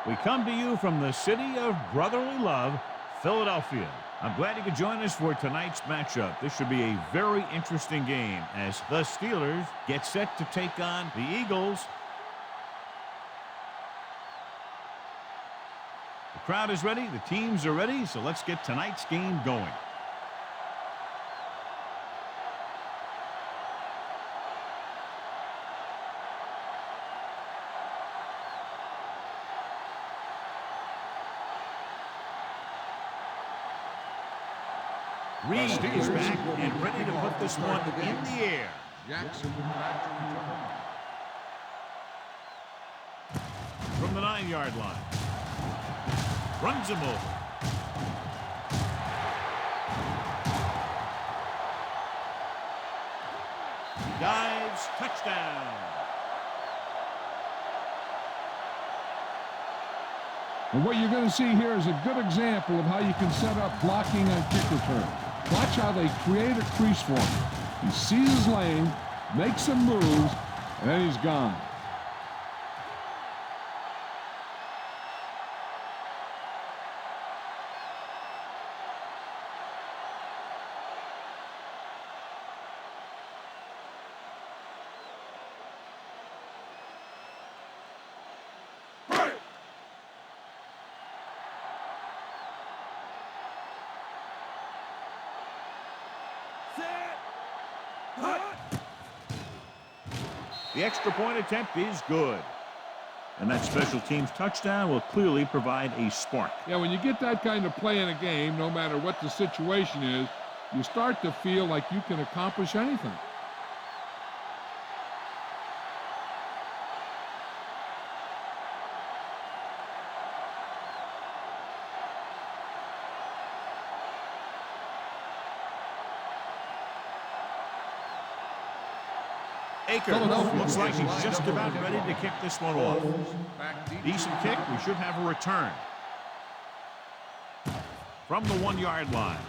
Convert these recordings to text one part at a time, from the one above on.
We come to you from the city of brotherly love, Philadelphia. I'm glad you could join us for tonight's matchup. This should be a very interesting game as the Steelers get set to take on the Eagles. The crowd is ready, the teams are ready, so let's get tonight's game going. Reed is back and ready to put this one in the air. Jackson from the 9-yard line. Runs him over. Dives, touchdown. And what you're going to see here is a good example of how you can set up blocking on kick return. Watch how they create a crease for him. He sees his lane, makes some moves, and then he's gone. The extra point attempt is good. And that special teams touchdown will clearly provide a spark. Yeah, when you get that kind of play in a game, no matter what the situation is, you start to feel like you can accomplish anything. Akers looks like he's just about ready to kick this one off. Decent kick. We should have a return. From the 1-yard line.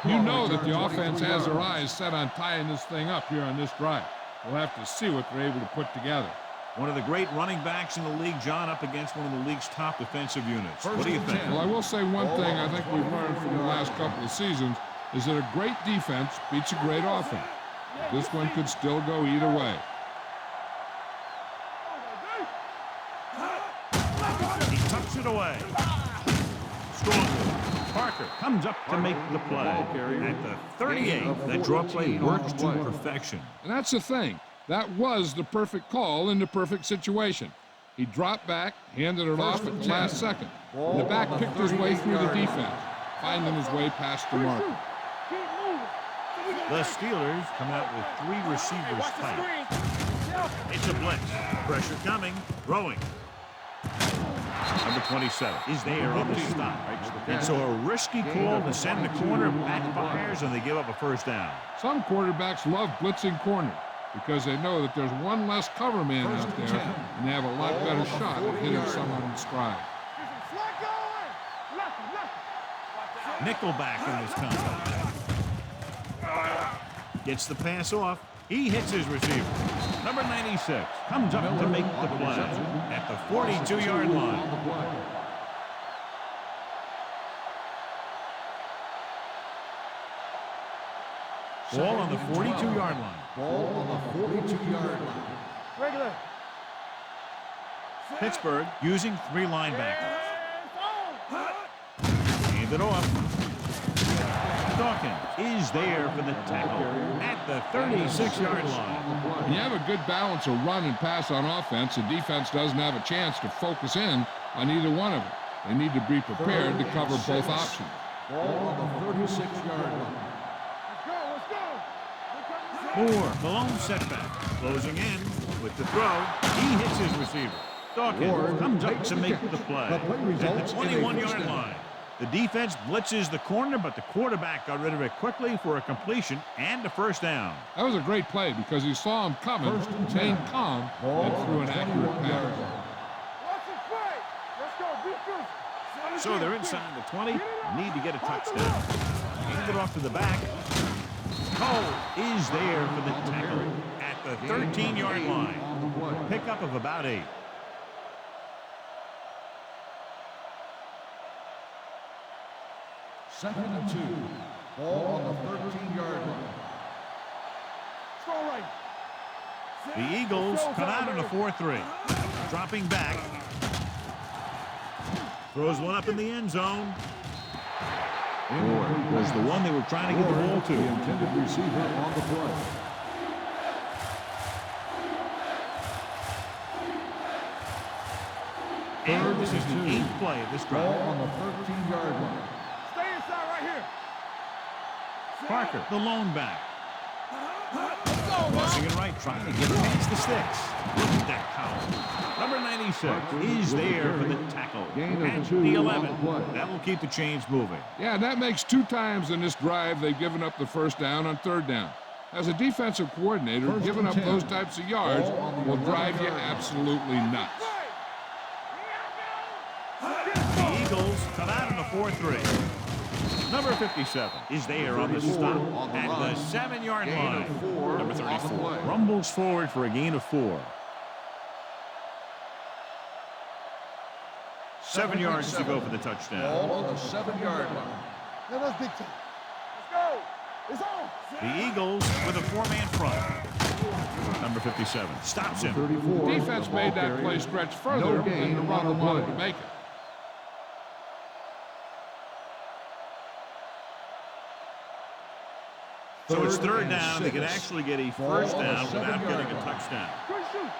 You know that the offense has their eyes set on tying this thing up here on this drive. We'll have to see what they're able to put together. One of the great running backs in the league, John, up against one of the league's top defensive units. What do you think? Well, I will say one thing I think we've learned from the last couple of seasons is that a great defense beats a great offense. This one could still go either way. He tucks it away. Strong. Parker comes up to make the play. At the 38, that draw play works to perfection. And that's the thing. That was the perfect call in the perfect situation. He dropped back, handed it off at the last second. And the back picked his way through the defense, finding his way past the marker. The Steelers come out with 3 receivers tight. It's a blitz. Pressure coming. Throwing. Number 27 is there on the stop. And so a risky call to send the corner backfires and they give up a first down. Some quarterbacks love blitzing corners because they know that there's one less cover man out there and they have a lot better shot at hitting someone in stride. Nickelback in this contest. Gets the pass off. He hits his receiver. Number 96 comes up to make the play at the 42-yard line. Ball on the 42-yard line. Ball on the 42-yard line. Regular. Pittsburgh using 3 linebackers. Hand it off. Dawkins is there for the tackle at the 36-yard line. When you have a good balance of run and pass on offense, the defense doesn't have a chance to focus in on either one of them. They need to be prepared to cover both options. Ball on the 36-yard line. Moore, the lone setback, closing in with the throw. He hits his receiver. Dawkins comes up to make the play at the 21-yard line. The defense blitzes the corner, but the quarterback got rid of it quickly for a completion and a first down. That was a great play because he saw him coming, stayed calm, and threw an accurate pass. So they're inside the 20, need to get a touchdown. Hand it off to the back. Cole is there for the tackle at the 13-yard line. Pickup of about 8. Second and 2. Ball on the 13-yard line. The Eagles come out in a 4-3. Dropping back. Throws one up in the end zone. Ford was the one they were trying to get the ball to. The intended receiver on the play. And this is the 8th play of this Ball drive. on the 13-yard line. Stay inside right here. Parker, the lone back. Crossing it right, trying to get past the sticks. Look at that power. Number 96 is there for the tackle. Gain of At 2 the on 11. the play. That will keep the chains moving. Yeah, that makes 2 times in this drive they've given up the first down on 3rd down. As a defensive coordinator, First giving and up 10. those types of yards Ball on the will drive you 11-yard line. absolutely nuts. The Eagles come out in a 4-3. Number 57 is there on the stop at the 7-yard Gain line. of 4 Number on the 34 play. rumbles forward for a gain of 4. 7 yards to go for the touchdown. Ball on the 7-yard line. Now that's big time. Let's go. It's on. The Eagles with a 4-man front. Number 57 stops him. 34. Defense made that play stretch further than gain the runner on the wanted play. to make it. So it's 3rd and down. They 6. can actually get a Ball first on the down without 7-yard getting a line. touchdown. Good shoot.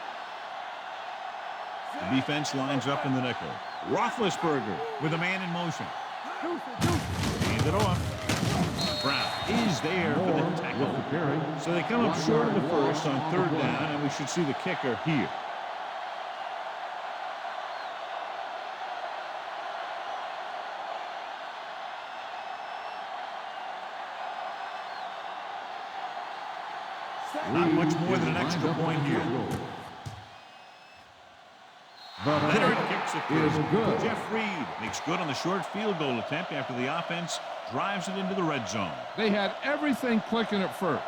The defense lines up in the nickel. Roethlisberger with a man in motion. Hand it off. Brown is there for the tackle. With the carry. So they come up short of the first on 3rd down, and we should see the kicker here. Not much more than an extra point here. The Leonard kick kicks it is through. good. Jeff Reed makes good on the short field goal attempt after the offense drives it into the red zone. They had everything clicking at first,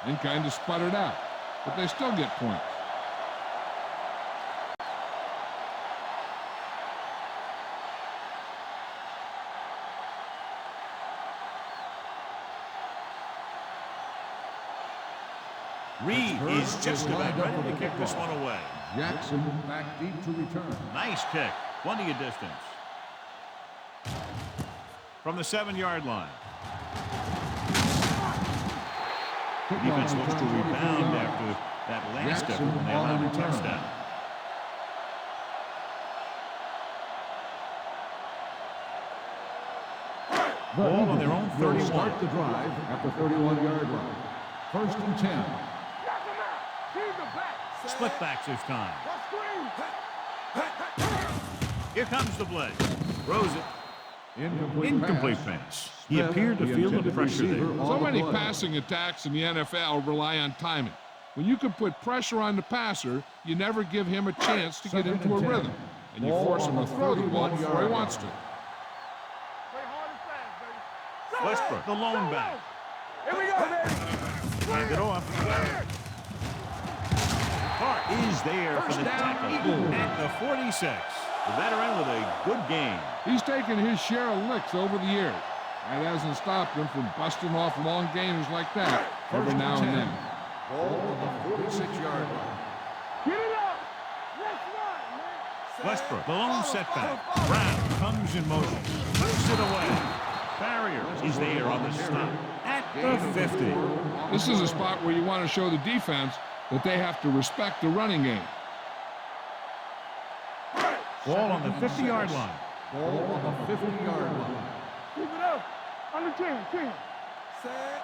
then kind of sputtered out, but they still get points. Reed is just about ready to kick this one away. Jackson back deep to return. Nice kick. Plenty of distance. From the 7-yard line. Defense looks to rebound after that last effort when they allowed a touchdown. Ball on their own 31. Start the drive at the 31-yard line. 1st and 10. Split backs this time. Here comes the blitz. Throws it. Incomplete pass. He appeared to feel the pressure there. So many passing attacks in the NFL rely on timing. When you can put pressure on the passer, you never give him a chance to get into a rhythm, and you force him to throw the ball before he wants to. Westbrook, the lone back. Here we go, baby. Hand it off. Hart is there for the tackle at the 46. The veteran with a good game. He's taken his share of licks over the years. That hasn't stopped him from busting off long games like that every now and then. Ball on the 46-yard line. Get it up. Let's run, man. Westbrook, the lone setback. Brown comes in motion. Puts it away. Barrier is there on the stop at the 50. This is a spot where you want to show the defense that they have to respect the running game. Ball on the 50-yard line. Ball on the 50-yard line. Keep it up. Under 10. Set.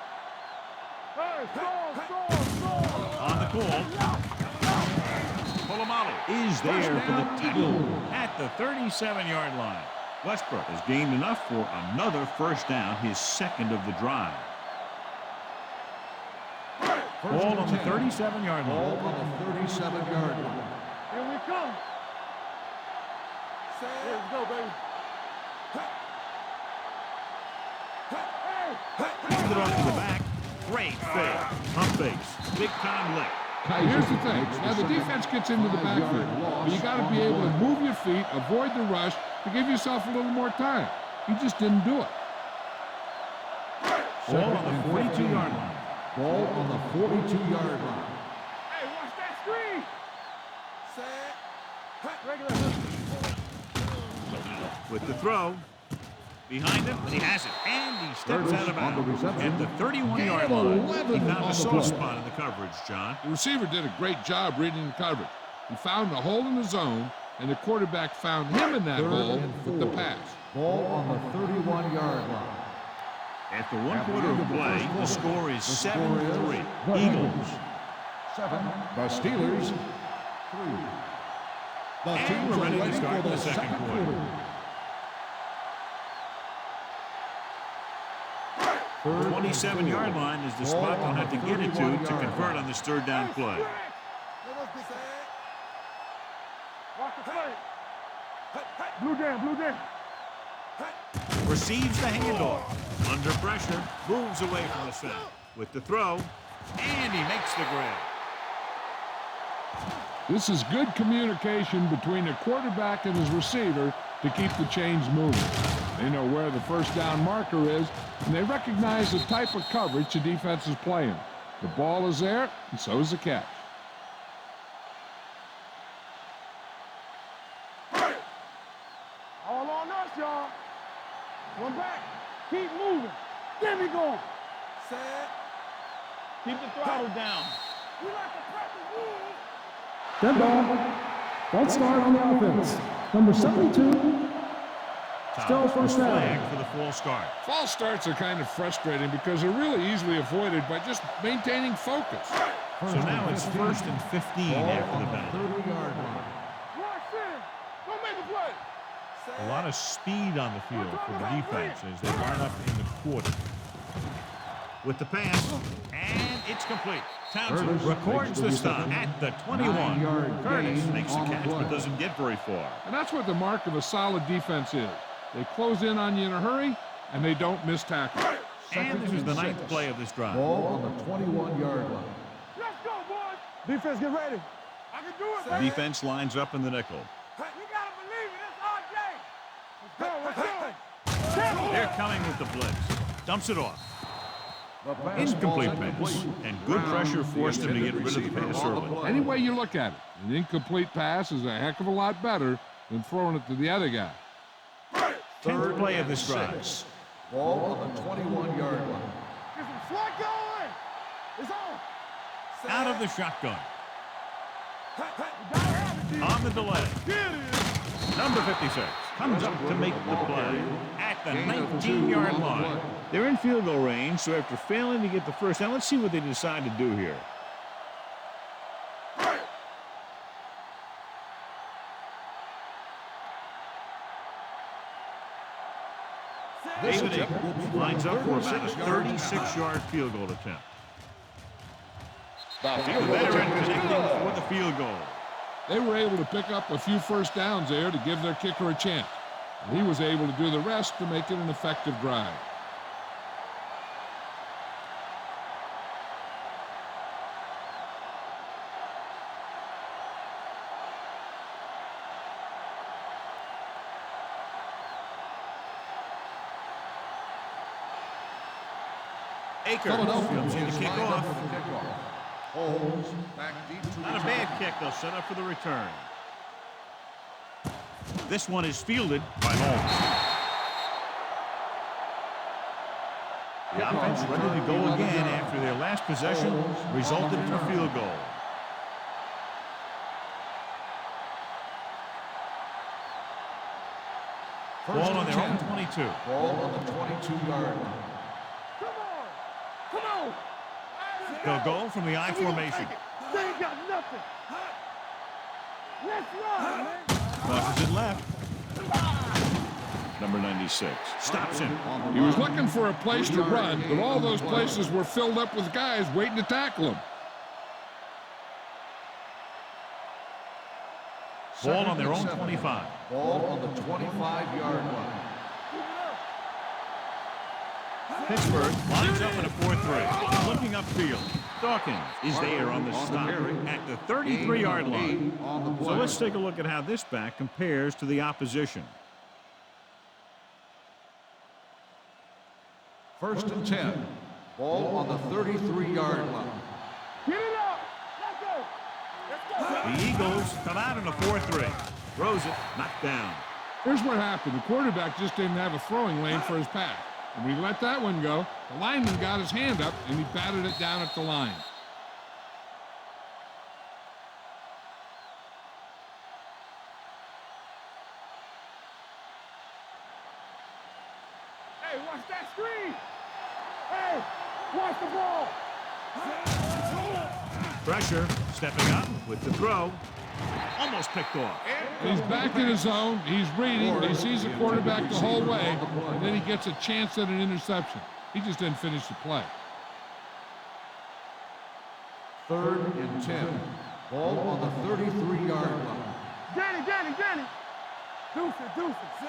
Hey, score. On the call. Polamalu is there for the tackle at the 37-yard line. Westbrook has gained enough for another first down, his second of the drive. Ball on the 37-yard Ball line. on the 37-yard line. Here we come. Let's go, baby. Hand it off to the back. Great fake. Pump fakes. Big time lick. Here's the thing. Now, the defense gets into the backfield, but you got to be able to move your feet, avoid the rush, to give yourself a little more time. He just didn't do it. Ball on the 42-yard line. Ball on the 42-yard line. Hey, watch that screen. Regular. With the throw. Behind him, and he has it. And he steps out of bounds at the 31-yard line. He found a soft spot in the coverage, John. The receiver did a great job reading the coverage. He found a hole in the zone, and the quarterback found him in that hole with the pass. Ball on the 31-yard line. After one quarter of play, the score is 7-3. Eagles. 7. The Steelers. 3. The And teams we're are ready to ready start for the the second quarter. 27-yard line is the spot they'll have to get it to convert on this third down play. Watch the play. Blue down. Receives the handoff. Under pressure, moves away from the center. With the throw, and he makes the grab. This is good communication between the quarterback and his receiver to keep the chains moving. They know where the first down marker is, and they recognize the type of coverage the defense is playing. The ball is there, and so is the catch. All on us, y'all. One back. Keep moving. There we go. Keep the throttle down. We like to press the wood. Dead ball. False start on the offense. Number 72. Still first down. Flag for the false start. False starts are kind of frustrating because they're really easily avoided by just maintaining focus. So now it's 1st and 15 after the penalty. 30-yard line. Rush in. Don't make a play. A lot of speed on the field for the defense as they line up in the quarter. With the pass, and it's complete. Townsend records the stop at the 21. Curtis makes the catch but doesn't get very far. And that's what the mark of a solid defense is. They close in on you in a hurry, and they don't miss tackle. And this is the 9th play of this drive. Ball on the 21-yard line. Let's go, boys. Defense, get ready. I can do it, baby. Defense lines up in the nickel. You gotta believe it. It's RJ. Let's go. They're coming with the blitz. Dumps it off. The pass Incomplete ball pass. incomplete. And good pressure forced him to get rid of the pass early. Any way you look at it, an incomplete pass is a heck of a lot better than throwing it to the other guy. 10th play of this drive. Ball on the 21-yard line. Get some slack going. It's on. Out of the shotgun. You gotta have it, D. On the delay. Here it is. Number 56 comes up to make the play at the 19-yard line. They're in field goal range, so after failing to get the first down, let's see what they decide to do here. David Akers lines up for about a 36-yard field goal attempt. The veteran connecting for the field goal. They were able to pick up a few first downs there to give their kicker a chance. And he was able to do the rest to make it an effective drive. Akers comes in to kick off. Holmes back deep to Not a bad kick. They'll set up for the return. This one is fielded by Holmes. The offense ready to go again after their last possession resulted in a field goal. Ball on their own 22. Ball on the 22-yard line. Come on. They'll go from the I formation. They ain't got nothing. Let's run, man. Crosses it left. Number 96 stops him. He was looking for a place to run, but all those places were filled up with guys waiting to tackle him. Ball on their own 25. Ball on the 25-yard line. Pittsburgh lines up in a 4-3. Looking upfield. Dawkins is there on the stop at the 33-yard line. So let's take a look at how this back compares to the opposition. First and 10. Ball on the 33-yard line. Get it up. Let's go. The Eagles come out in a 4-3. Throws it, knocked down. Here's what happened. The quarterback just didn't have a throwing lane for his pass. And we let that one go. The lineman got his hand up, and he batted it down at the line. Hey, watch that screen. Hey, watch the ball. Pressure, stepping up with the throw. Almost picked off. He's back in his zone. He's reading. He sees the quarterback the whole way, and then he gets a chance at an interception. He just didn't finish the play. Third and 10. Ball on the 33-yard line. Danny. Deuce.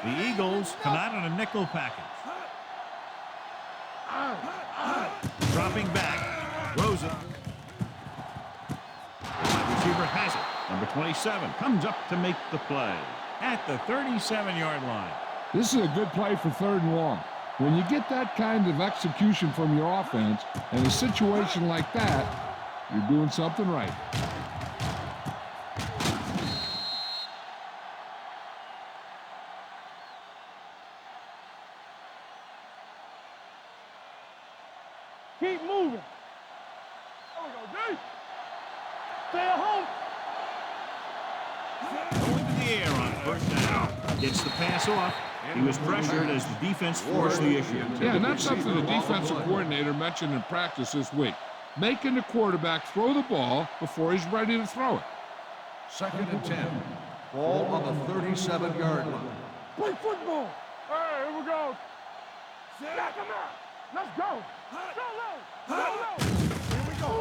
The Eagles come out in a nickel package. Dropping back, throws it. Wide receiver has it. Number 27 comes up to make the play at the 37-yard line. This is a good play for 3rd and long. When you get that kind of execution from your offense in a situation like that, you're doing something right. Keep moving. There we go, D. Stay at home. Going to the air on 1st down. Gets the pass off. He was pressured as the defense forced the issue. Yeah, and that's something the defensive coordinator mentioned in practice this week. Making the quarterback throw the ball before he's ready to throw it. Second and 10. Ball on the 37-yard line. Play football. Hey, here we go. Knock him out. Let's go. Go low. Here we go.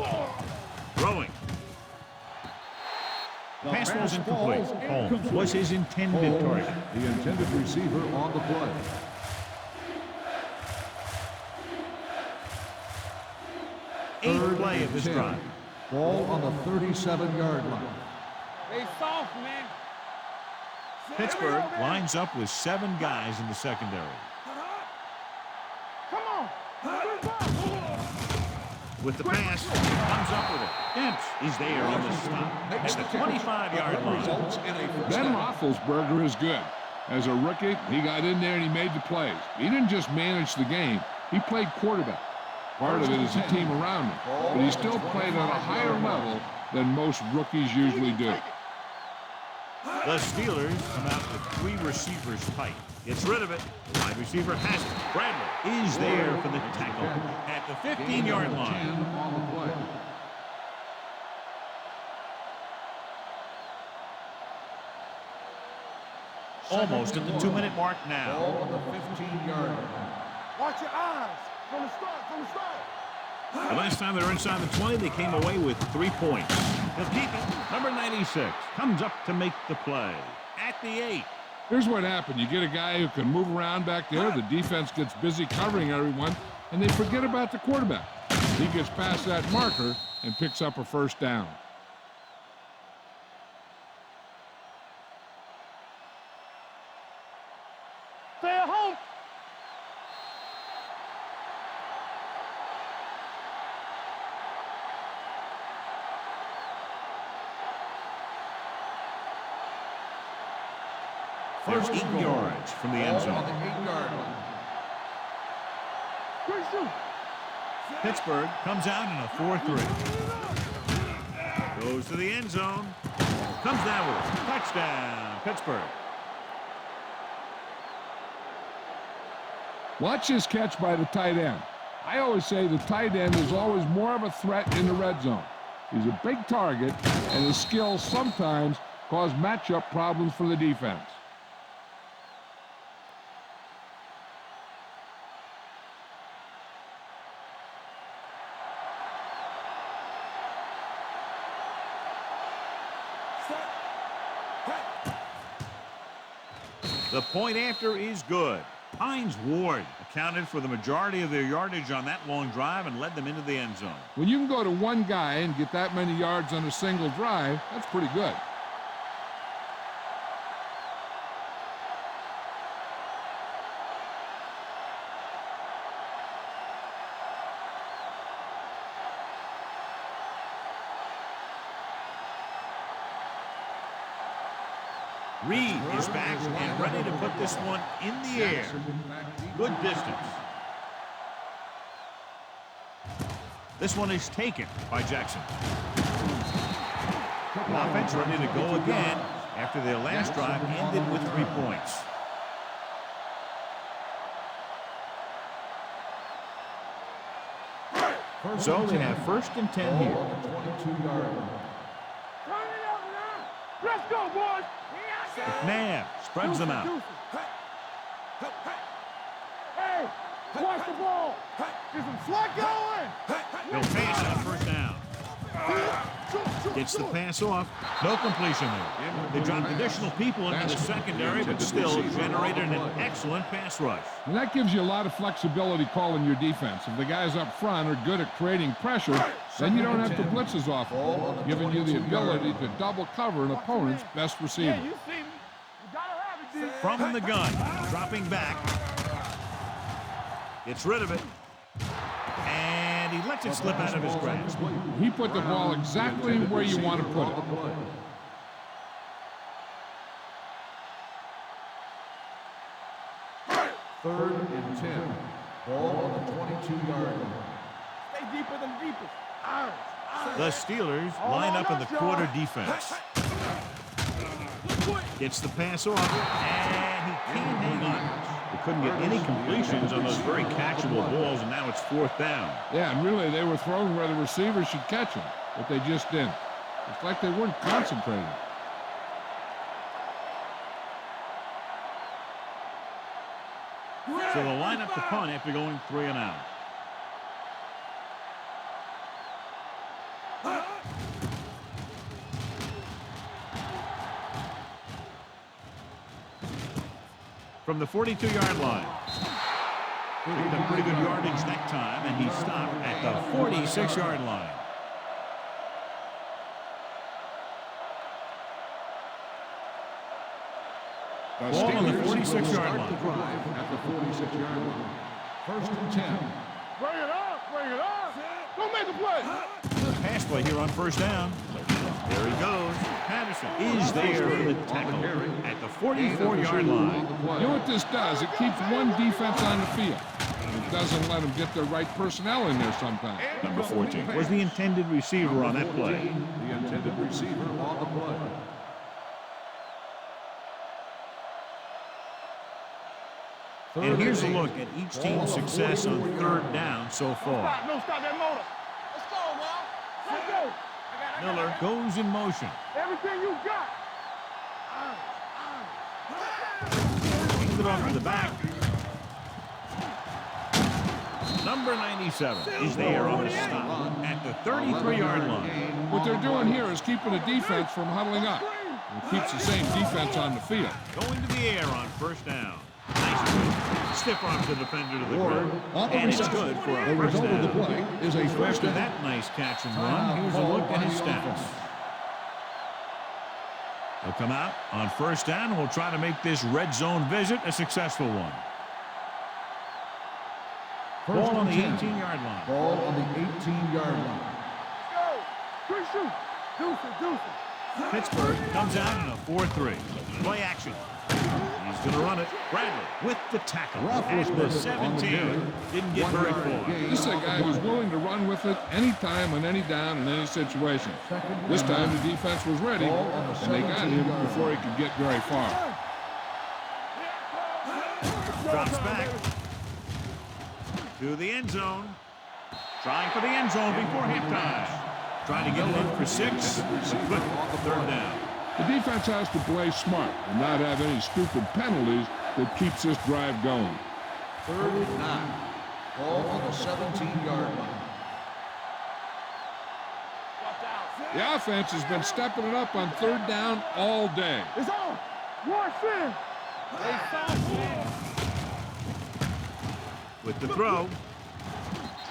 Throwing. Pass was incomplete. Holmes was his intended target. The intended receiver on the play. Eighth play of this drive. Ball on the 37-yard line. They soft, man. Pittsburgh lines up with 7 guys in the secondary. Come on. With the pass, comes up with it. Dempsey is there on the stop at the 25-yard line. Ben Roethlisberger is good. As a rookie, he got in there and he made the plays. He didn't just manage the game. He played quarterback. Part of it is the team around him. But he still played at a higher level than most rookies usually do. The Steelers come out with 3 receivers tight. Gets rid of it. Wide receiver has it. Bradley is there for the tackle at the 15-yard line. Almost at the 2-minute mark now. Ball on the 15-yard line. Watch your eyes. From the start. The last time they were inside the 20, they came away with 3 points. The people, number 96, comes up to make the play at the 8. Here's what happened. You get a guy who can move around back there. The defense gets busy covering everyone, and they forget about the quarterback. He gets past that marker and picks up a 1st down. Stay at home. First 8 yards from the end zone. On the 8-yard line. Quick shoot. Pittsburgh comes out in a 4-3. Goes to the end zone. Comes down with it. Touchdown, Pittsburgh. Watch this catch by the tight end. I always say the tight end is always more of a threat in the red zone. He's a big target, and his skills sometimes cause matchup problems for the defense. The point after is good. Hines Ward accounted for the majority of their yardage on that long drive and led them into the end zone. When you can go to one guy and get that many yards on a single drive, that's pretty good. Reed is back and ready to put this one in the air. Good distance. This one is taken by Jackson. Offense ready to go again after their last drive ended with 3 points. So they have 1st and 10 here. 22-yard line. Let's go, boys. McNabb spreads them out. Hey, watch the ball. Get some slack going. They'll pass on 1st down. Gets the pass off. No completion there. They dropped additional people into the secondary, but still generated an excellent pass rush. And that gives you a lot of flexibility calling your defense. If the guys up front are good at creating pressure, then you don't have to blitz as often, giving you the ability to double cover an opponent's best receiver. Yeah, you see me. You gotta have it, D. From the gun, dropping back. Gets rid of it. And he lets it slip out of his grasp. He put the ball exactly where you want to put it. 3rd and 10. Ball on the 22-yard line. Stay deeper than deepest. The Steelers line up in the quarter defense. Gets the pass off, and he can't hang on. They couldn't get any completions on those very catchable balls, and now it's 4th down. Yeah, and really they were throwing where the receivers should catch them, but they just didn't. It's like they weren't concentrating. So they'll line up the punt after going 3 and out. From the 42-yard line. Picked up pretty good yardage that time, and he stopped at the 46-yard line. Ball on the 46-yard line. At the 46-yard line. 1st and 10. Bring it up, bring it up. Don't make the play. Pass play here on 1st down. There he goes. Patterson is there for the tackle at the 44-yard line. You know what this does? It keeps one defense on the field. It doesn't let them get the right personnel in there sometimes. Number 14 was the intended receiver on that play. The intended receiver on the play. And here's a look at each team's success on 3rd down so far. No, stop that motor. Let's go, man. Let's go. Miller goes in motion. Everything you got. Hands it off to the back. Number 97 is there on the stop at the 33-yard line. What they're doing here is keeping the defense from huddling up. It keeps the same defense on the field. Going to the air on 1st down. Nice move. Stiff arms the defender to the ground. And it's good for a 1st down. Is a first After that nice catch and run, here's a look at his stats. He'll come out on 1st down and will try to make this red zone visit a successful one. Ball on the 18-yard line. Ball on the 18-yard line. Go. Quick shoot. Deuces. Pittsburgh comes out in a 4-3. Play action. He's going to run it. Bradley with the tackle at the 17. Didn't get very far. This is a guy who's willing to run with it anytime, on any down, in any situation. This time the defense was ready, and they got him before he could get very far. Drops back to the end zone. Trying for the end zone before halftime. Trying to get it in for 6. But on the 3rd down. The defense has to play smart and not have any stupid penalties that keeps this drive going. 3rd and 9. Ball on the 17-yard line. The offense has been stepping it up on 3rd down all day. It's on. Watch in. With the throw.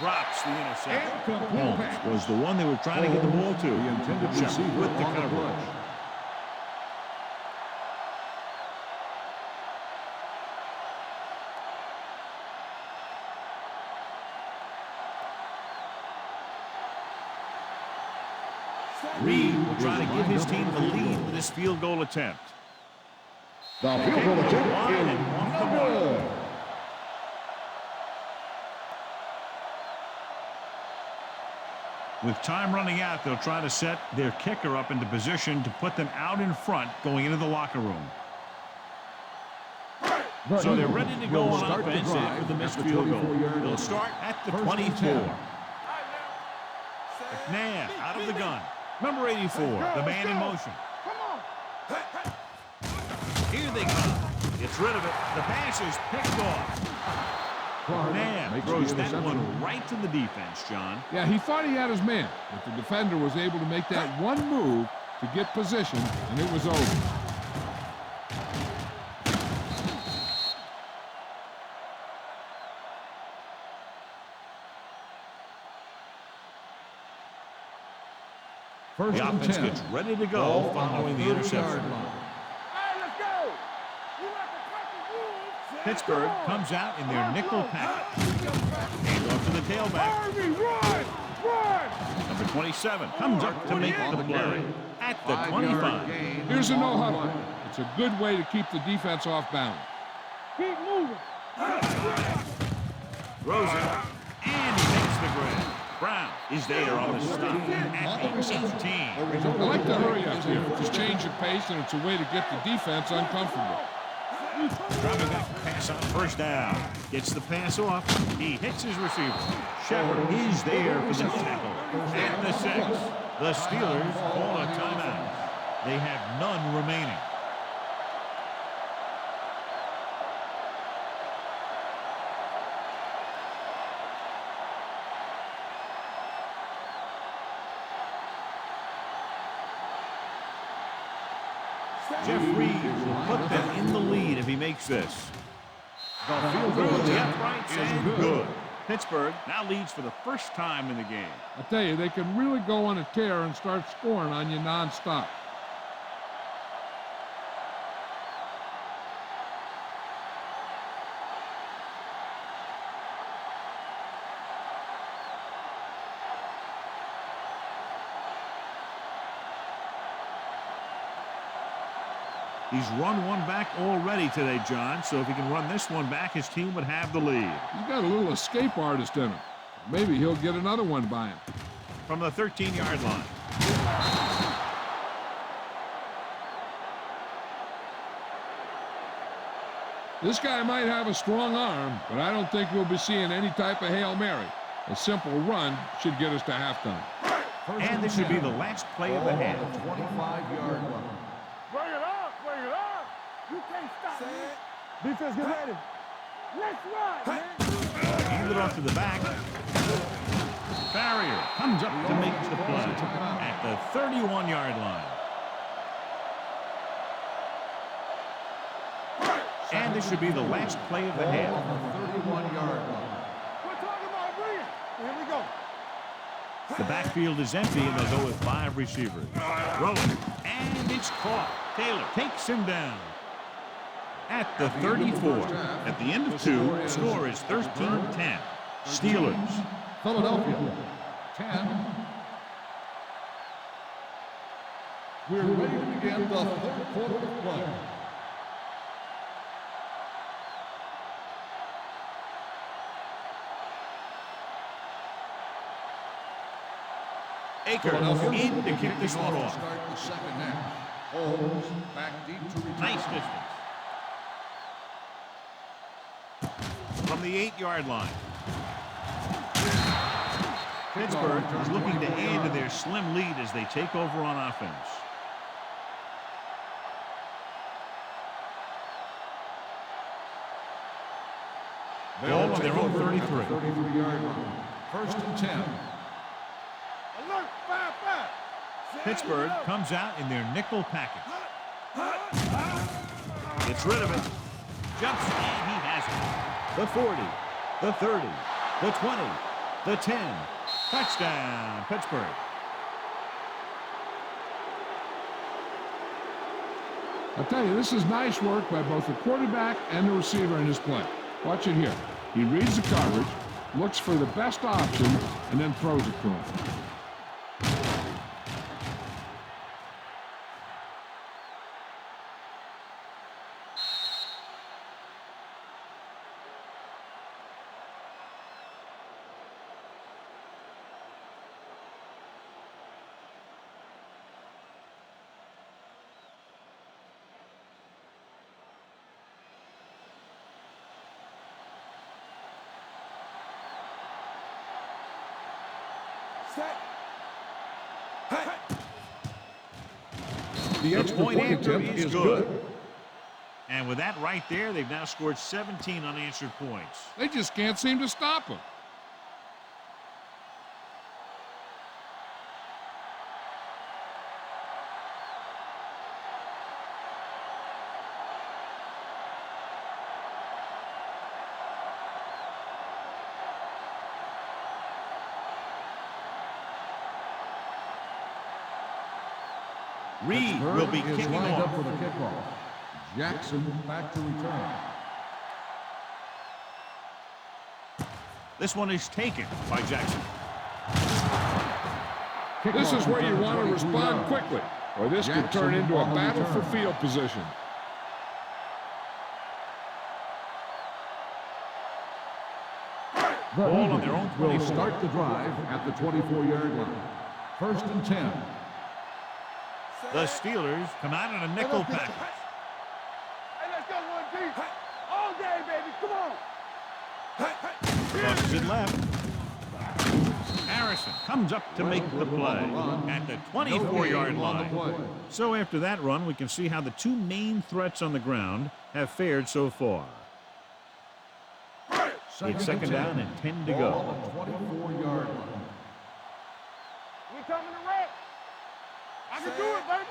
Drops the interception. Holmes was the one they were trying to get the ball to. The intended receiver with the on the coverage. play. Reed will try to give his team the lead with this field goal attempt. The field goal attempt One is and one no to good. With time running out, they'll try to set their kicker up into position to put them out in front going into the locker room. So they're ready to go on offense after the missed field goal. They'll start at the 24. McNabb out of the gun. Number 84, the man in motion. Here they come. Gets rid of it. The pass is picked off. McNabb throws that one right to the defense, John. Yeah, he thought he had his man, but the defender was able to make that one move to get position, and it was over. First The and offense 10. gets ready to go following the interception. Pittsburgh comes out in their nickel package. Hands off to the tailback. Number 27 comes up to make the play at the 25. Here's a no huddle. It's a good way to keep the defense off balance. Keep moving. Throws it, and he makes the grab. Brown is there on the stop at the 18. I like the hurry up here. It's a change of pace, and it's a way to get the defense uncomfortable. Dropping back pass on first down. Gets the pass off. He hits his receiver. Shepard is there for the tackle. At the 6. The Steelers call a timeout. They have none remaining. Jeff Reed will put them in the lead if he makes this. The field goal Throws the attempt uprights is and good. good. Pittsburgh now leads for the first time in the game. I tell you, they can really go on a tear and start scoring on you nonstop. He's run one back already today, John, so if he can run this one back, his team would have the lead. He's got a little escape artist in him. Maybe he'll get another one by him. From the 13-yard line. This guy might have a strong arm, but I don't think we'll be seeing any type of Hail Mary. A simple run should get us to halftime. And this should be the last play of the half. 25-yard line. Bring it up, bring it up. You can't stop me. Defense, get ready. Let's ride, man. Hand it off to the back. Farrier comes up to make the play at the 31-yard line. And this should be the last play of the half. 31-yard line. We're talking about bring it. Here we go. The backfield is empty, and they'll go with 5 receivers. Throwing, and it's caught. Taylor takes him down at the 34. At the end of 2, score is 13-10. Steelers. Philadelphia, 10. We're ready to begin the third quarter of play. Akers in to kick this one off. Start the second half. Holmes back deep to return. Nice distance. From the 8-yard line. Pittsburgh is looking to add to their slim lead as they take over on offense. Ball on their own 33. 33-yard line. First and 10. Alert, 5-5. Pittsburgh comes out in their nickel package. Gets rid of it. Jumps, and he has it. The 40, the 30, the 20, the 10. Touchdown, Pittsburgh. I'll tell you, this is nice work by both the quarterback and the receiver in his play. Watch it here. He reads the coverage, looks for the best option, and then throws it to him. The extra point attempt is good. And with that right there, they've now scored 17 unanswered points. They just can't seem to stop him. Reed will be kicking lined off. up for the kickoff. Jackson back to return. This one is taken by Jackson. This is where you want to respond quickly, or this could turn into a battle for field position. Ball on their own Will 24. start the drive at the 24-yard line. 1st and 10. The Steelers come out in a nickel package. Hey, let's go, 1D. All day, baby. Come on. Crosses it left. Harrison comes up to make the play at the 24-yard line. So after that run, we can see how the two main threats on the ground have fared so far. It's 2nd down and 10 to go. 24-yard line. We coming to wreck. I can do it, baby.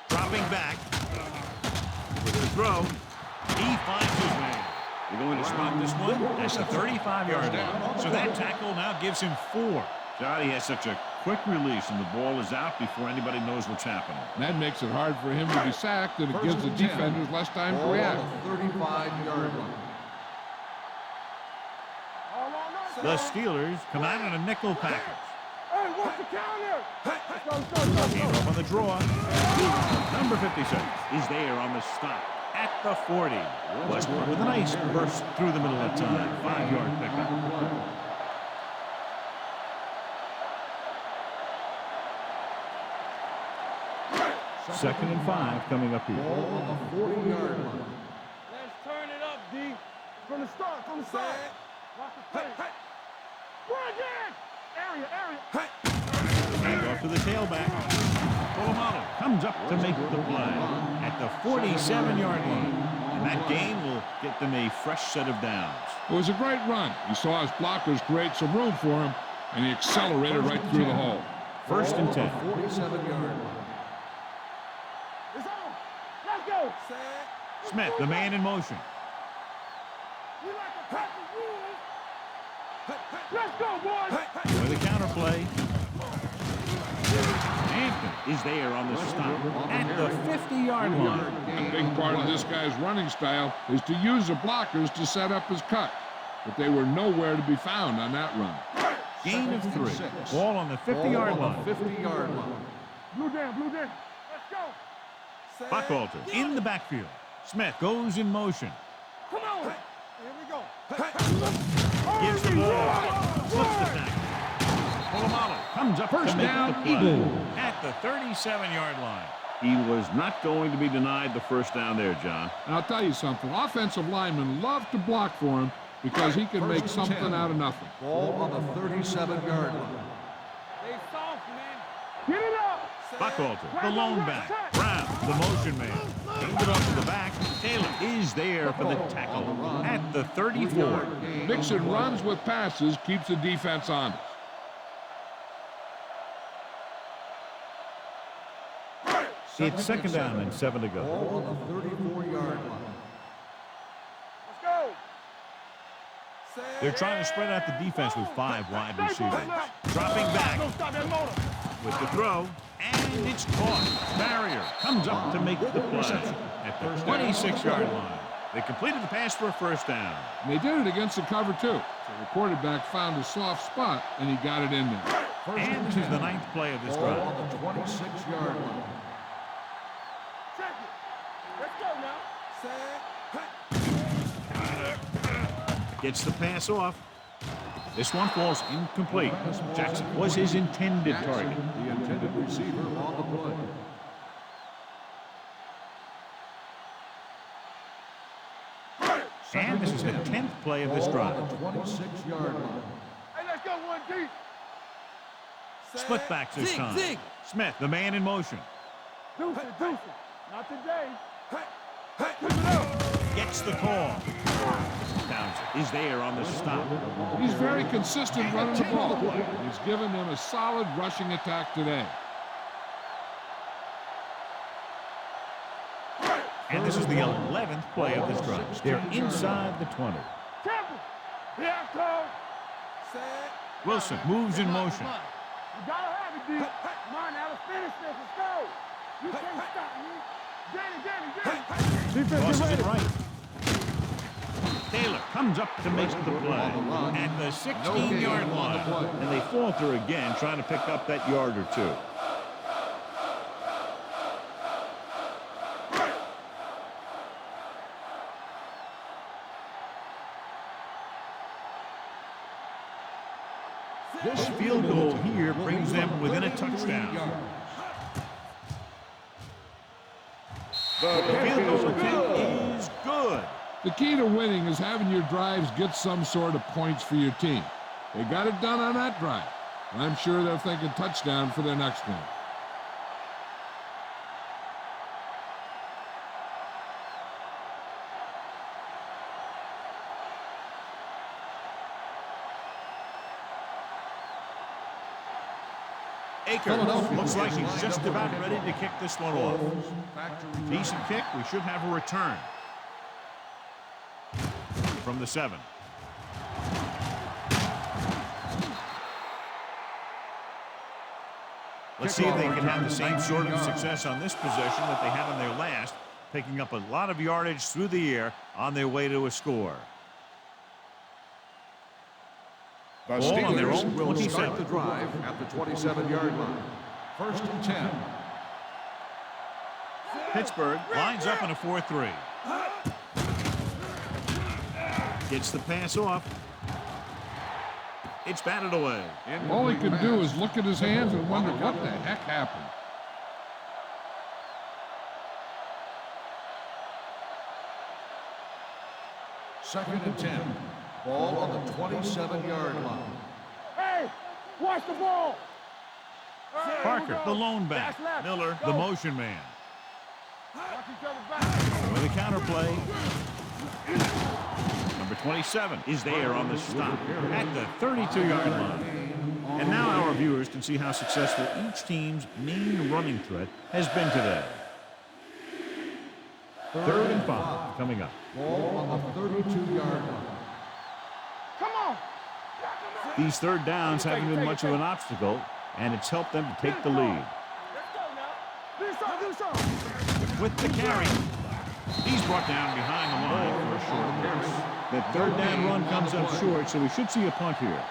Dropping back with the throw. He finds his man. They're going to spot this one. That's the 35-yard line. So that tackle now gives him 4. John, he has such a quick release, and the ball is out before anybody knows what's happening. And that makes it hard for him to be sacked, and it gives the defenders less time to react. 35-yard line. The Steelers come out in a nickel package. Hey, what's the counter? Let's go. Came up on the draw. Number 56 is there on the stop at the 40. Westbrook with a nice burst through the middle that time. 5-yard pickup. Second and 5 coming up here. Ball on the 40-yard line. Let's turn it up, D. From the start. Watch the play. Run again. Area. Hand off to the tailback. Polamalu comes up to make the play at the 47-yard line. And that gain will get them a fresh set of downs. It was a great run. He saw his blockers create some room for him, and he accelerated right through the hole. 1st and 10. 47-yard line. It's on. Let's go. Smith, the man in motion. We like a pack of rules. Let's go, boys. With a counter play. Hampton is there on the stop at the 50-yard line. A big part of this guy's running style is to use the blockers to set up his cut, but they were nowhere to be found on that run. Gain of 3. Ball on the 50-yard line. 50-yard line. Blue down. Let's go. Buckalter in the backfield. Smith goes in motion. Come on. Here we go. Gives the ball. Flips the tackle. Polamalu comes up First to make down, the play Eagle. at the 37-yard line. He was not going to be denied the first down there, John. And I'll tell you something. Offensive linemen love to block for him because he can make something out of nothing. Ball on the 37-yard line. They soft, man. Get it up. Buckalter, the lone back. Brown, the motion man. Aimed it off to the back. Taylor is there for the tackle at the 34. Mixing runs with passes keeps the defense honest. It's 2nd down and 7 to go. Ball on the 34-yard line. Let's go. They're trying to spread out the defense with 5 wide receivers. Dropping back Don't stop that motor. with the throw, and it's caught. Barrier comes up to make the play at the 26-yard line. They completed the pass for a first down. And they did it against the cover, too. So the quarterback found a soft spot, and he got it in there. And this is the 9th play of this Ball drive. on the 26-yard line. Check it. Let's go now. Gets the pass off. This one falls incomplete. Jackson was his intended target. The intended receiver on the play. And this is the 10th play of this drive. Ball on the 26-yard line. Hey, let's go, 1D. Deep. Split backs this time. Zig. Smith, the man in motion. Deuce it. Not today. Gets the call. Townsend is there on the stop. He's very consistent running the ball. He's given them a solid rushing attack today. And this is the 11th play of this drive. They're inside the 20. Temple. Here I come. Wilson moves in motion. You gotta have it, D. Come on, now let's finish this. Let's go. You can't stop me. Danny. Crosses it right. Taylor comes up to make the play at the 16-yard line. And they falter again, trying to pick up that yard or two. This field goal here brings them within a touchdown. The field goal attempt is good. The key to winning is having your drives get some sort of points for your team. They got it done on that drive. And I'm sure they're thinking touchdown for their next one. Akers looks like he's just about ready to kick this one off. Decent kick. We should have a return. From the 7. Let's see if they can have the same sort of success on this possession that they had on their last, picking up a lot of yardage through the air on their way to a score. The Ball on their own Steelers will 27. start the drive at the 27-yard line. 1st and 10. Pittsburgh lines up in a 4-3. Gets the pass off. It's batted away. All he can do is look at his hands and wonder what the heck happened. Second and 10. Ball on the 27-yard line. Hey, watch the ball. Parker, the lone back. Miller, the motion man. Watch each other back. With a counterplay. Number 27 is there on the stop at the 32-yard line. And now our viewers can see how successful each team's main running threat has been today. 3rd and 5 coming up. Ball on the 32-yard line. Come on. These third downs haven't been much of an obstacle, and it's helped them to take the lead. Let's go now. Do something. With the carry, he's brought down behind the line for a short pass. That third down run comes up short, so we should see a punt here.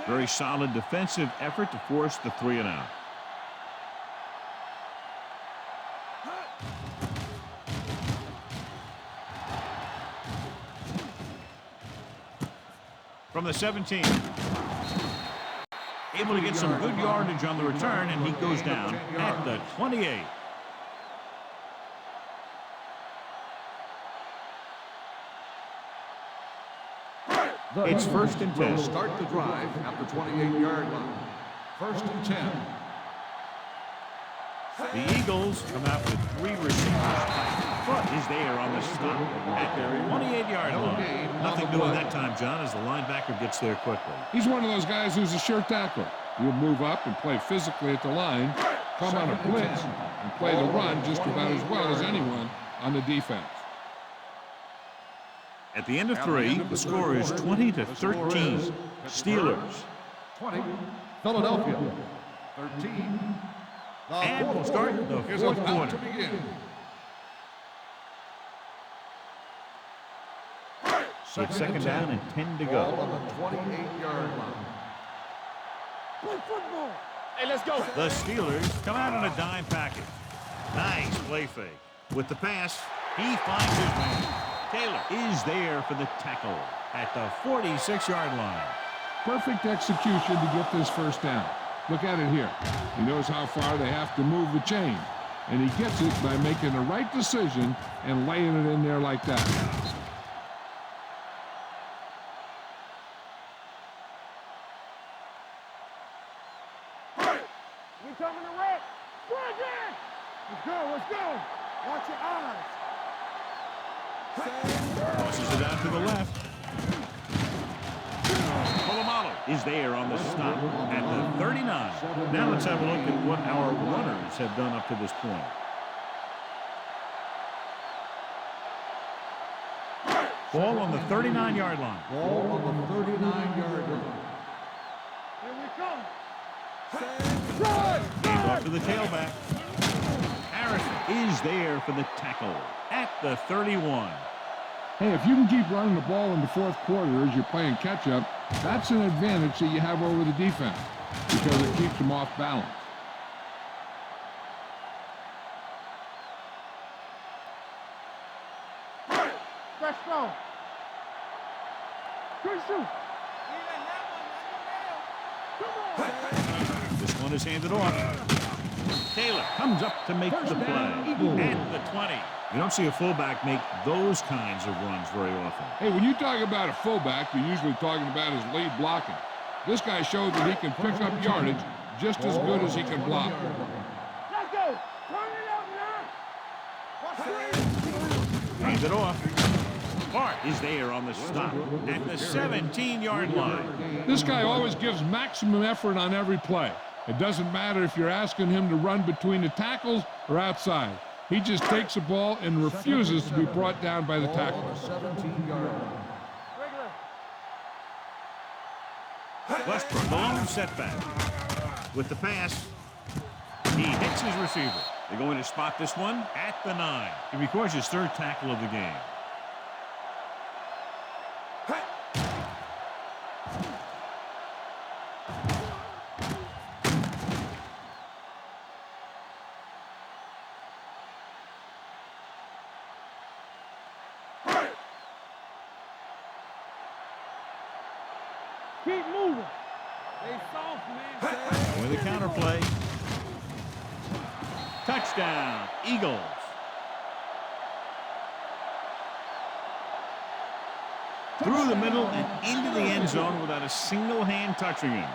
Very solid defensive effort to force the 3-and-out. From the 17. Able to get some good yardage on the return, and he goes down at the 28. It's 1st and 10. Will start the drive at the 28-yard line. 1st and 10. The Eagles come out with 3 receivers. Foot is there on the stop at their 28-yard line. Nothing doing that time, John, as the linebacker gets there quickly. He's one of those guys who's a sure tackler. He'll move up and play physically at the line, come on a blitz, and play the run just about as well as anyone on the defense. At the end of 3, the score is 20-13. Steelers. 20. Philadelphia. 13. And we'll start the 4th quarter. To begin. It's 2nd down and 10 to Ball go. on the 28-yard line. Play football. Hey, let's go. The Steelers come out on a dime package. Nice play fake. With the pass, he finds his man. Taylor is there for the tackle at the 46-yard line. Perfect execution to get this 1st down. Look at it here. He knows how far they have to move the chain. And he gets it by making the right decision and laying it in there like that. We coming to wreck. Go again. Let's go, let's go. Watch your eyes. Tosses it out to the left. Polamalu is there on the stop at the 39. Now let's have a look at what our runners have done up to this point. Ball on the 39-yard line. Ball on the 39-yard line. Here we come. Hand off to the tailback. Harrison is there for the tackle at the 31. Hey, if you can keep running the ball in the fourth quarter as you're playing catch-up, that's an advantage that you have over the defense because it keeps them off balance. Let's go. Good shoot. This one is handed off. Taylor comes up to make the play at the 20. You don't see a fullback make those kinds of runs very often. Hey, when you talk about a fullback, you're usually talking about his lead blocking. This guy showed that he can pick up yardage just as good as he can block. Let's go. Turn it up now. Hands it off. Bart is there on the stop at the 17-yard line. This guy always gives maximum effort on every play. It doesn't matter if you're asking him to run between the tackles or outside. He just takes the ball and refuses to be brought down by the tacklers. 17-yard line. Westbrook, the lone setback. With the pass, he hits his receiver. They're going to spot this one at the 9. He records his third tackle of the game. Keep moving. They soft, man. With a counter play. Touchdown, Eagles. Through the middle and into the end zone without a single hand touching him.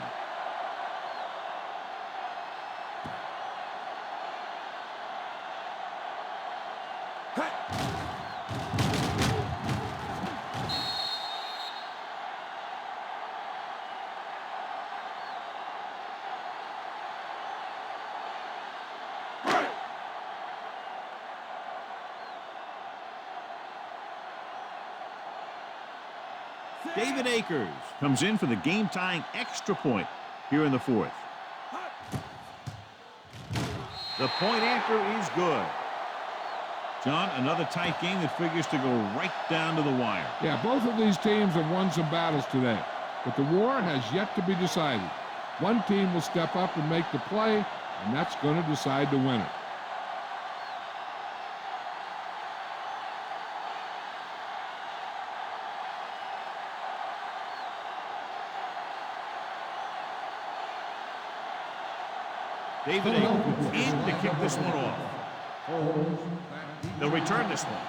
David Akers comes in for the game-tying extra point here in the fourth. The point after is good. John, another tight game that figures to go right down to the wire. Yeah, both of these teams have won some battles today, but the war has yet to be decided. One team will step up and make the play, and that's going to decide the winner. David Akers in to kick this one off. They'll return this one.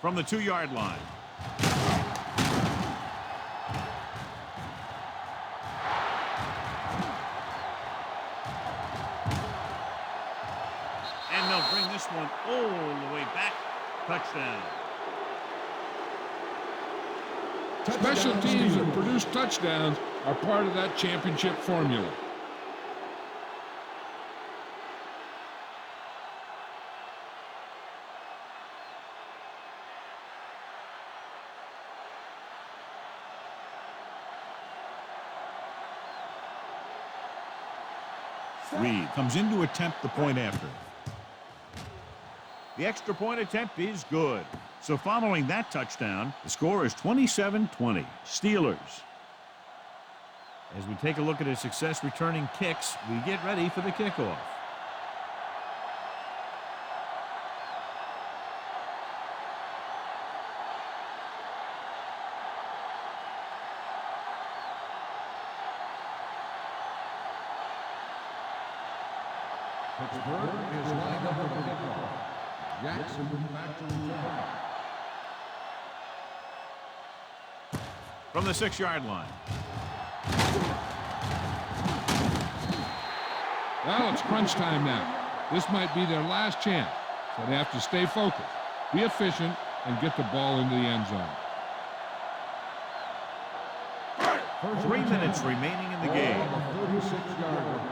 From the 2-yard line. And they'll bring this one all the way back. Touchdown. Special teams that produce touchdowns are part of that championship formula. Reed comes in to attempt the point after. The extra point attempt is good. So following that touchdown, the score is 27-20. Steelers. As we take a look at his success returning kicks, we get ready for the kickoff. Pittsburgh is lined up for the kickoff. Jackson back to return. From the 6-yard line. Well, it's crunch time now. This might be their last chance, so they have to stay focused, be efficient, and get the ball into the end zone. 3 minutes remaining in the game. On the 36-yard line.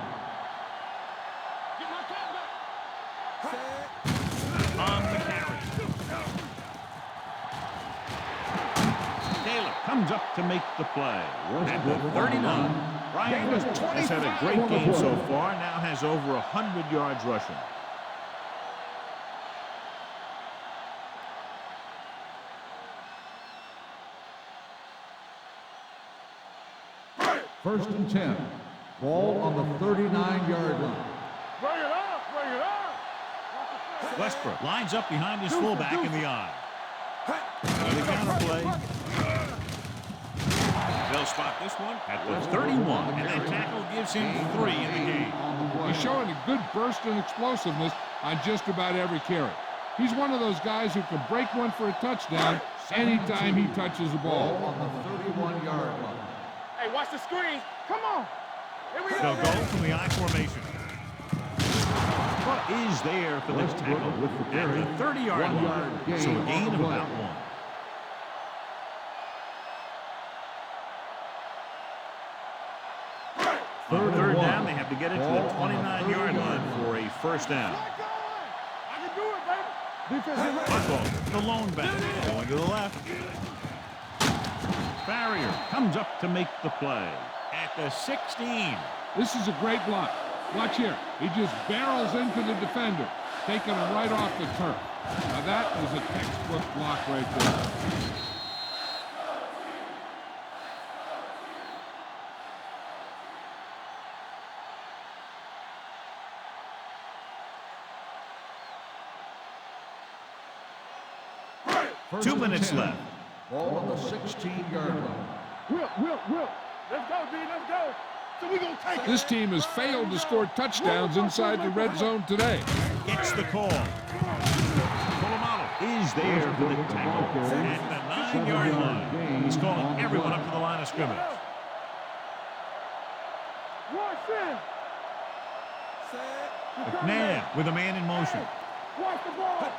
On the carry. Taylor comes up to make the play. At the 39. Ryan has had a great game so far, now has over 100 yards rushing. First and 10. Ball on the 39-yard line. Bring it up, bring it up. Westbrook lines up behind his fullback in the eye. The counter play. They'll spot this one at the 31, and that tackle gives him 3 in the game. He's showing a good burst and explosiveness on just about every carry. He's one of those guys who can break one for a touchdown anytime he touches the ball. On the 31-yard line. Hey, watch the screen. Come on. Here we go. They'll go from the I formation. What is there for this tackle at the 30-yard line? So a gain of about 1. On third down, they have to get it to the 29-yard line for a first down. I can do it, baby. Defensive line. Buckle, the lone back, going to the left. Barrier comes up to make the play at the 16. This is a great block. Watch here. He just barrels into the defender, taking him right off the turf. Now that is a textbook block right there. First 2 and minutes 10. left. Ball on the 16-yard line. Will. Let's go, D. Let's go. So we gonna take it. This team has failed to score touchdowns inside the red zone today. Gets the call. Polamalu is there for the tackle at the 9-yard line. He's calling everyone up to the line of scrimmage. Watch it. McNabb with a man in motion. Watch the ball.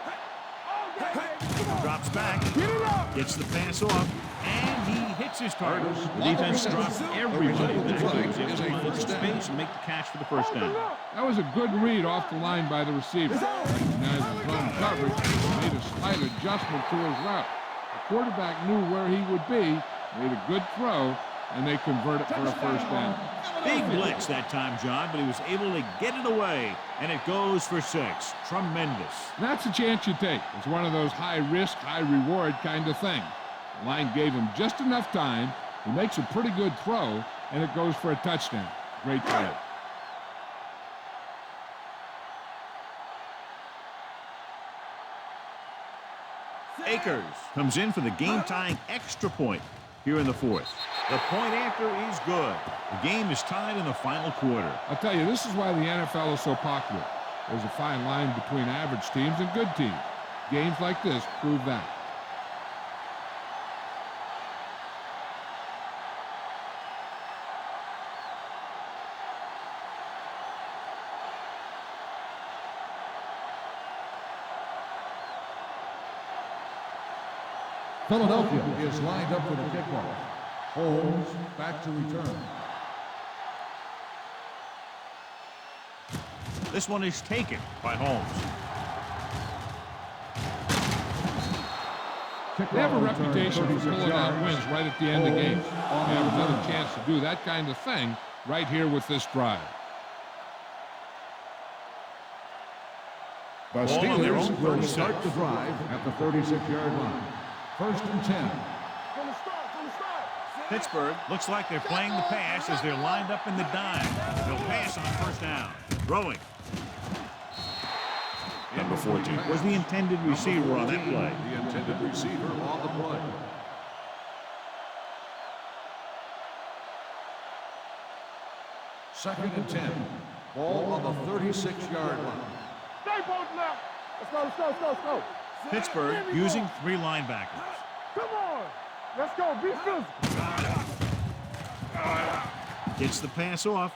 All day, baby. Come on. Drops back. Get it up. Gets the pass off. And he hits his target. The defense drops everybody. But he was able to find some space and make the catch for the first down. That was a good read off the line by the receiver. Recognized the zone coverage and made a slight adjustment to his route. The quarterback knew where he would be, made a good throw, and they convert it for a first down. Big blitz that time, John, but he was able to get it away, and it goes for 6. Tremendous. That's a chance you take. It's one of those high-risk, high-reward kind of thing. The line gave him just enough time. He makes a pretty good throw, and it goes for a touchdown. Great play. Akers comes in for the game-tying extra point here in the 4th. The point after is good. The game is tied in the final quarter. I'll tell you, this is why the NFL is so popular. There's a fine line between average teams and good teams. Games like this prove that. Philadelphia is lined up for the kickoff. Holmes back to return. This one is taken by Holmes. They have a reputation for pulling out wins right at the end of games. They have another chance to do that kind of thing right here with this drive. The Steelers will start the drive at the 36-yard line. First and 10. From the start. Pittsburgh looks like they're playing the pass as they're lined up in the dime. They'll pass on first down. Throwing. Number 14 was the intended receiver on that play. The intended receiver on the play. Second and 10. Ball on the 36-yard line. Stay both left. Let's go. Pittsburgh using 3 linebackers. Come on. Let's go. Be physical. Gets the pass off.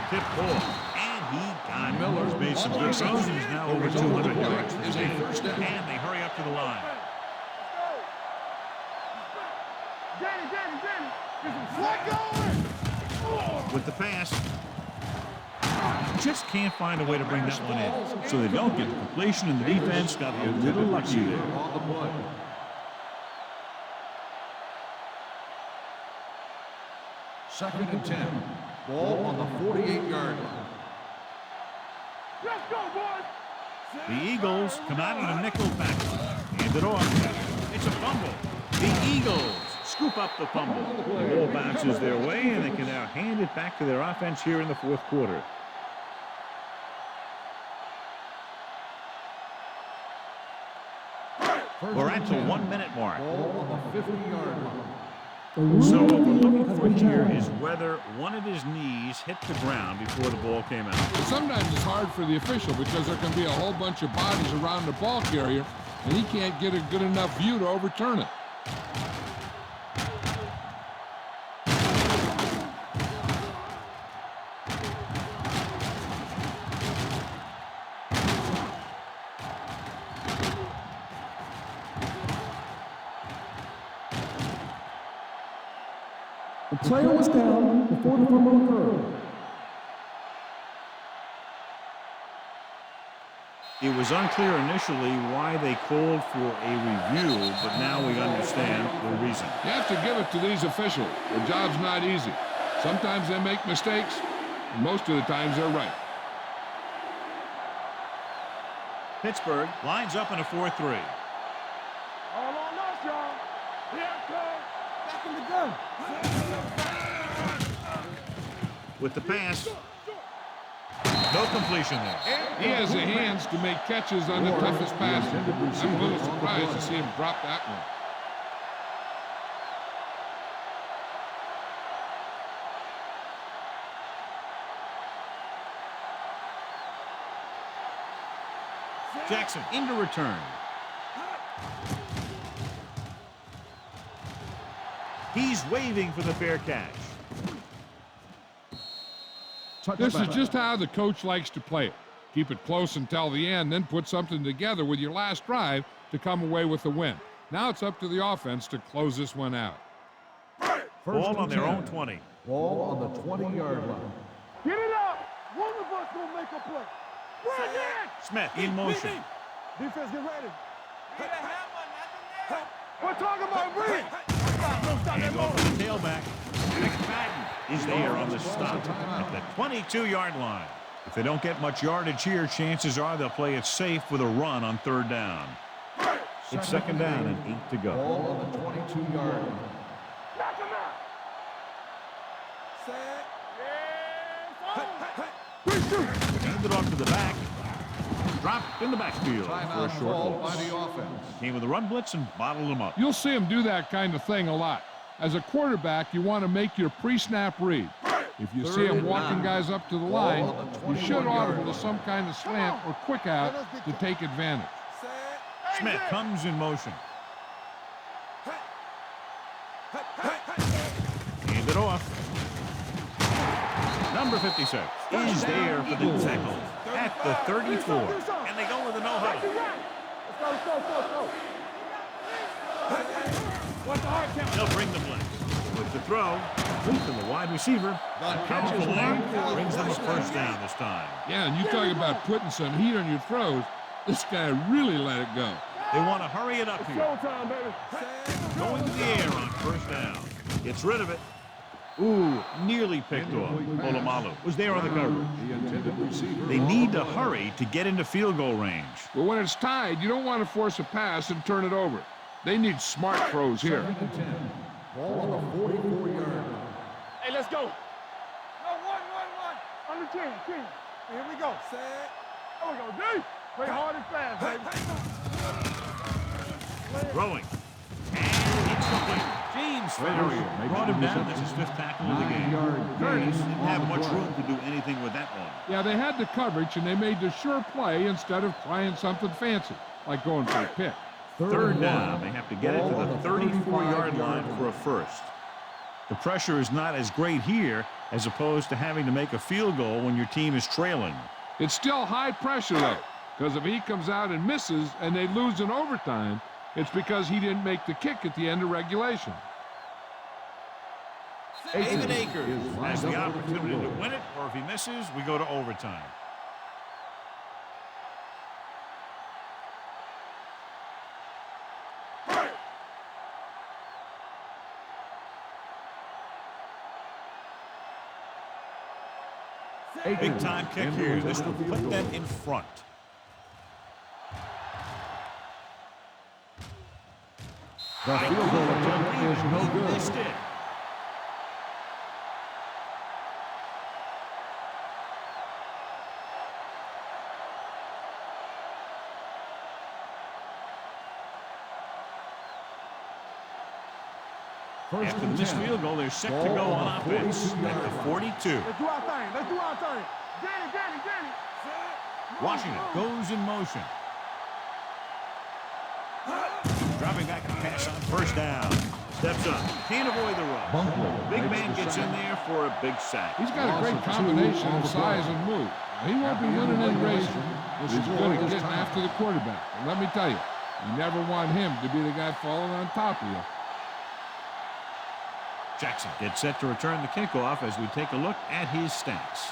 Tip ball. And he got it. Miller's made some good throws. He's now over 200 yards. Is a first down. And they hurry up to the line. With the pass. Just can't find a way to bring that one in. So they don't get the completion, and the defense got a little lucky there. On the play. Second and 10. Ball on the 48-yard line. Let's go, boys. The Eagles come out in a nickel package. Hand it off. It's a fumble. The Eagles scoop up the fumble. The ball bounces their way, and they can now hand it back to their offense here in the fourth quarter. We're at the 1-minute mark. Ball on the 50-yard line. So what we're looking for here is whether one of his knees hit the ground before the ball came out. Sometimes it's hard for the official because there can be a whole bunch of bodies around the ball carrier, and he can't get a good enough view to overturn it. The player was down before the fumble occurred. It was unclear initially why they called for a review, but now we understand the reason. You have to give it to these officials. The job's not easy. Sometimes they make mistakes, and most of the times they're right. Pittsburgh lines up in a 4-3. All on us, y'all. Here it comes. Back in the gun. With the pass. No completion there. He has the hands to make catches on the toughest passes. I'm a little surprised to see him drop that one. Jackson into return. He's waving for the fair catch. This is just how the coach likes to play it. Keep it close until the end, then put something together with your last drive to come away with the win. Now it's up to the offense to close this one out. Ball on their own 20. Ball on the 20-yard line. Get it up. One of us will make a play. Bring it. Smith in motion. Defense, get ready. We're talking about bring. And off to the tailback. McFadden is there on the stop at the 22-yard line. If they don't get much yardage here, chances are they'll play it safe with a run on 3rd down. It's 2nd down and 8 to go. Ball on the 22-yard line. Knock him out. Hand it off to the back. Dropped in the backfield for a Timeout short called by loss. the offense. Came with a run blitz and bottled them up. You'll see him do that kind of thing a lot. As a quarterback, you want to make your pre-snap read. If you see him walking guys up to the line, you should audible to some kind of slant or quick out to take advantage. Smith comes in motion. Hand it off. Number 56 is there for the tackle at the 34. And they go with a no-huddle. They'll bring the blitz. With the throw, to the wide receiver. A powerful arm brings them a 1st down this time. Yeah, and you talk about putting some heat on your throws. This guy really let it go. They want to hurry it up here. Showtime, baby. Going to the air on 1st down. Gets rid of it. Ooh, nearly picked off. Polamalu was there on the coverage. The intended receiver. They need to hurry to get into field goal range. But when it's tied, you don't want to force a pass and turn it over. They need smart throws here. 2nd and 10. Ball on the 44-yard line. Hey, let's go. No, one. Under 10. Here we go. Set. There we go, D. Play hard and fast, baby. Throwing. And it's complete. James Defense failure. Brought him down. That's his 5th tackle of the game. Curtis didn't have much room to do anything with that one. Yeah, they had the coverage, and they made the sure play instead of trying something fancy, like going for a pick. 3rd down. They have to get it to the 34-yard line for a first. The pressure is not as great here as opposed to having to make a field goal when your team is trailing. It's still high pressure, though, because if he comes out and misses and they lose in overtime, it's because he didn't make the kick at the end of regulation. David Akers has the opportunity to win it, or if he misses, we go to overtime. Big time kick here. This will put them in front. The field goal attempt is no good. Missed it. After the missed field goal, they're set to go on offense at the 42. Let's do our thing. Let's do our thing. Get it. Washington goes in motion. Dropping back to pass on 1st down. Steps up. Can't avoid the run. Big man gets in there for a big sack. He's got a great combination of size and move. He won't be winning any races, but he's good at getting after the quarterback. And let me tell you, you never want him to be the guy falling on top of you. Jackson gets set to return the kickoff as we take a look at his stats.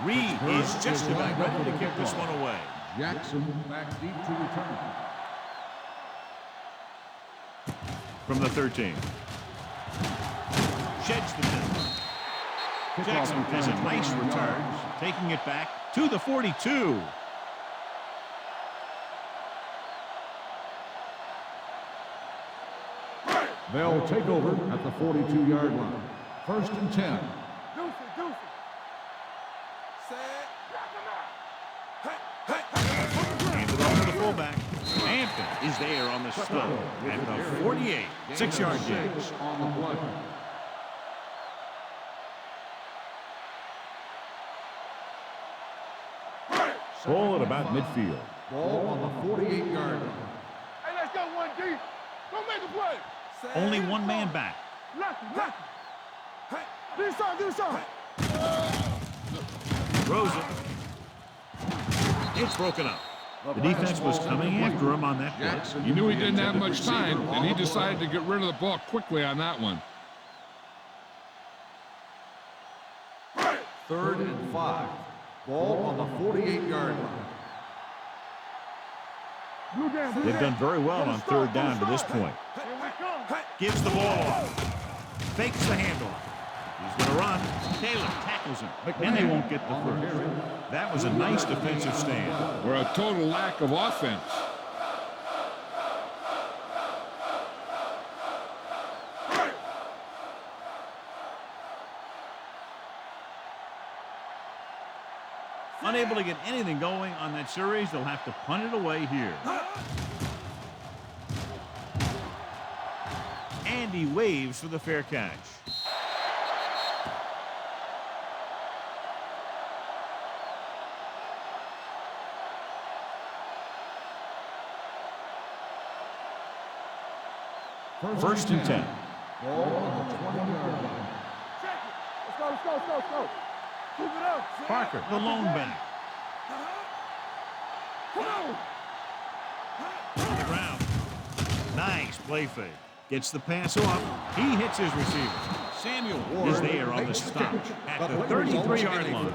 Reed is just about ready to kick this one away. Jackson back deep to return. From the 13. Sheds the middle. Jackson has a nice return, taking it back to the 42. They'll take over at the 42-yard line. 1st and 10. Hand it off to the fullback. Hampton is there on the stop at the 48. 6-yard gain. On the play. Ball at about midfield. Ball on the 48-yard line. Hey, let's go 1D. Go make a play. Only one man back. Lucky. Do something. Throws it. It's broken up. The defense was coming after him on that play. You knew he didn't have much time, and he decided to get rid of the ball quickly on that one. 3rd and 5. Ball on the 48-yard line. They've done very well on 3rd down to this point. Gives the ball off. Fakes the handoff. He's going to run. Taylor tackles him. And they won't get the first. That was a nice defensive stand. Or a total lack of offense. Unable to get anything going on that series, they'll have to punt it away here. And he waves for the fair catch. First and 10. Ball on the 20-yard line. Let's go. Keep it up. Parker, the lone back. Come on. On the ground. Nice play fake. Gets the pass off. He hits his receiver. Samuel is there on the stop at the 33-yard line.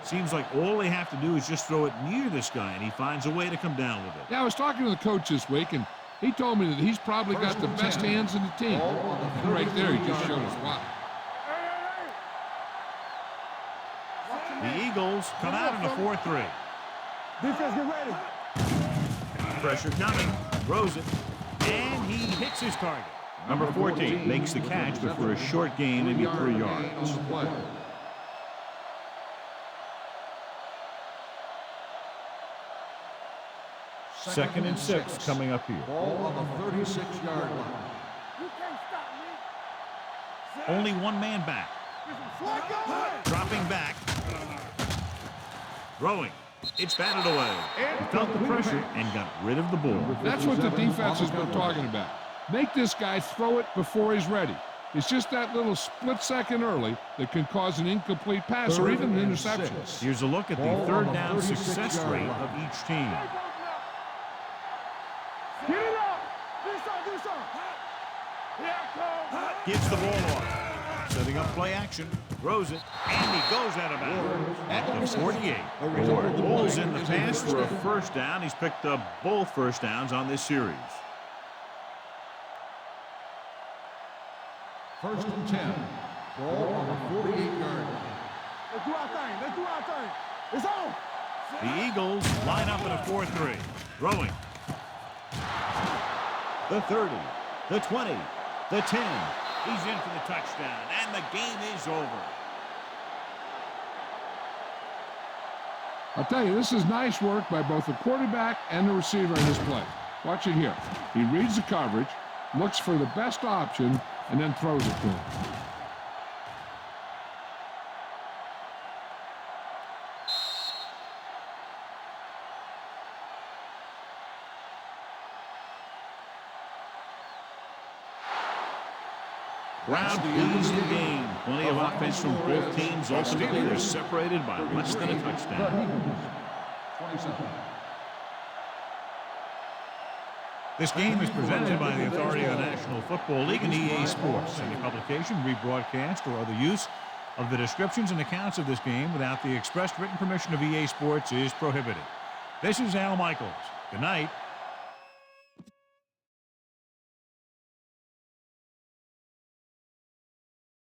Seems like all they have to do is just throw it near this guy, and he finds a way to come down with it. Yeah, I was talking to the coach this week, and he told me that he's probably got the best hands in the team. And right there, he just showed us why. The Eagles come out in a 4-3. Defense, get ready. Pressure coming. Throws it. And he hits his target. Number 14 makes the catch, but for a short gain, maybe 3 yards. Second and 6 coming up here. Ball on the 36-yard line. You can't stop me. Only one man back. Dropping back. Throwing. It's batted away. He felt the pressure and got rid of the ball. That's what the defense has been talking about. Make this guy throw it before he's ready. It's just that little split second early that can cause an incomplete pass or even an interception. Here's a look at the third down success rate of each team. Get it up. Do something. Here it comes. Gives the ball off. Setting up play action. Throws it. And he goes out of bounds at the 48. Ward pulls in the pass for a first down. He's picked up both first downs on this series. First and 10. Ball on the 48-yard line. Let's do our thing. It's on. The Eagles line up in a 4-3. Throwing. The 30, the 20, the 10. He's in for the touchdown, and the game is over. I'll tell you, this is nice work by both the quarterback and the receiver in this play. Watch it here. He reads the coverage, looks for the best option, and then throws it to him. Crowd pleasing game. Plenty of offense from both teams. Ultimately, they're separated by less than a touchdown. This game is presented by the authority of the National Football League and EA Sports. Any publication, rebroadcast, or other use of the descriptions and accounts of this game without the expressed written permission of EA Sports is prohibited. This is Al Michaels. Good night.